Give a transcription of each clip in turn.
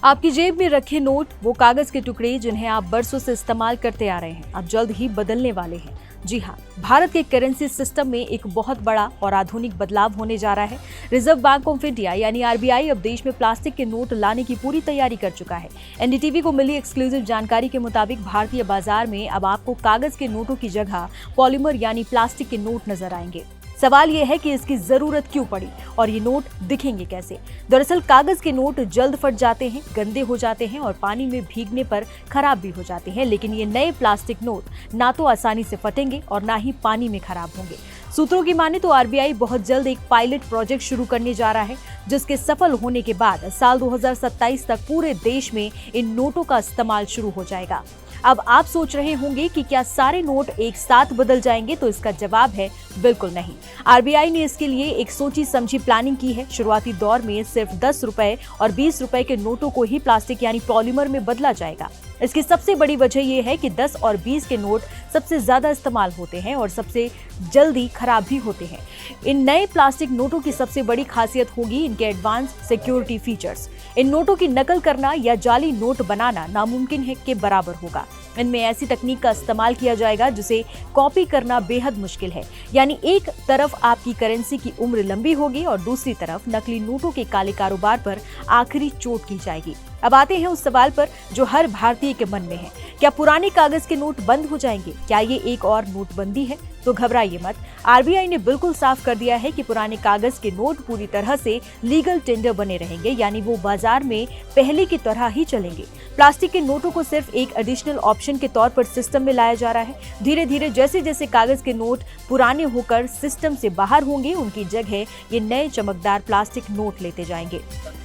आपकी जेब में रखे नोट, वो कागज के टुकड़े जिन्हें आप बरसों से इस्तेमाल करते आ रहे हैं, अब जल्द ही बदलने वाले हैं। जी हाँ, भारत के करेंसी सिस्टम में एक बहुत बड़ा और आधुनिक बदलाव होने जा रहा है। रिजर्व बैंक ऑफ इंडिया यानी आरबीआई अब देश में प्लास्टिक के नोट लाने की पूरी तैयारी कर चुका है। एनडीटीवी को मिली एक्सक्लूसिव जानकारी के मुताबिक भारतीय बाजार में अब आपको कागज के नोटों की जगह पॉलीमर यानी प्लास्टिक के नोट नजर आएंगे। सवाल ये है कि इसकी जरूरत क्यों पड़ी और ये नोट दिखेंगे कैसे। दरअसल कागज के नोट जल्द फट जाते हैं, गंदे हो जाते हैं और पानी में भीगने पर खराब भी हो जाते हैं, लेकिन ये नए प्लास्टिक नोट ना तो आसानी से फटेंगे और ना ही पानी में खराब होंगे। सूत्रों की माने तो आरबीआई बहुत जल्द एक पायलट प्रोजेक्ट शुरू करने जा रहा है, जिसके सफल होने के बाद साल 2027 तक पूरे देश में इन नोटों का इस्तेमाल शुरू हो जाएगा। अब आप सोच रहे होंगे कि क्या सारे नोट एक साथ बदल जाएंगे, तो इसका जवाब है बिल्कुल नहीं। आरबीआई ने इसके लिए एक सोची समझी प्लानिंग की है। शुरुआती दौर में सिर्फ 10 रुपए और 20 रुपए के नोटों को ही प्लास्टिक यानी पॉलीमर में बदला जाएगा। इसकी सबसे बड़ी वजह यह है कि 10 और 20 के नोट सबसे ज्यादा इस्तेमाल होते हैं और सबसे जल्दी खराब भी होते हैं। इन नए प्लास्टिक नोटों की सबसे बड़ी खासियत होगी इनके एडवांस सिक्योरिटी फीचर्स। इन नोटों की नकल करना या जाली नोट बनाना नामुमकिन है के बराबर होगा। इनमें ऐसी तकनीक का इस्तेमाल किया जाएगा जिसे कॉपी करना बेहद मुश्किल है। यानी एक तरफ आपकी करेंसी की उम्र लंबी होगी और दूसरी तरफ नकली नोटों के काले कारोबार पर आखिरी चोट की जाएगी। अब आते हैं उस सवाल पर जो हर भारतीय के मन में है, क्या पुराने कागज के नोट बंद हो जाएंगे? क्या ये एक और नोटबंदी है? तो घबराइए मत, आरबीआई ने बिल्कुल साफ कर दिया है कि पुराने कागज के नोट पूरी तरह से लीगल टेंडर बने रहेंगे, यानी वो बाजार में पहले की तरह ही चलेंगे। प्लास्टिक के नोटों को सिर्फ एक एडिशनल ऑप्शन के तौर पर सिस्टम में लाया जा रहा है। धीरे धीरे जैसे जैसे कागज के नोट पुराने होकर सिस्टम से बाहर होंगे, उनकी जगह ये नए चमकदार प्लास्टिक नोट लेते जाएंगे।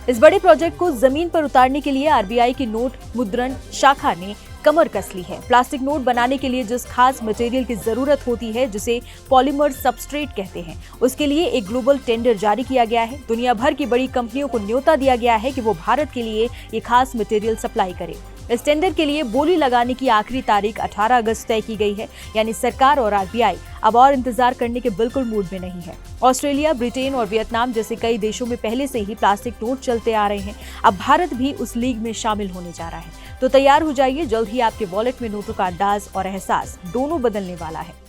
इस बड़े प्रोजेक्ट को जमीन पर उतारने के लिए आरबीआई की नोट मुद्रण शाखा ने कमर कस ली है। प्लास्टिक नोट बनाने के लिए जिस खास मटेरियल की जरूरत होती है, जिसे पॉलीमर सबस्ट्रेट कहते हैं, उसके लिए एक ग्लोबल टेंडर जारी किया गया है। दुनिया भर की बड़ी कंपनियों को न्योता दिया गया है कि वो भारत के लिए ये खास मटेरियल सप्लाई करें। इस टेंडर के लिए बोली लगाने की आखिरी तारीख 18 अगस्त तय की गई है। यानी सरकार और आरबीआई अब और इंतजार करने के बिल्कुल मूड में नहीं है। ऑस्ट्रेलिया, ब्रिटेन और वियतनाम जैसे कई देशों में पहले से ही प्लास्टिक नोट चलते आ रहे हैं। अब भारत भी उस लीग में शामिल होने जा रहा है। तो तैयार हो जाइए, जल्द ही आपके वॉलेट में नोटों का अंदाज और एहसास दोनों बदलने वाला है।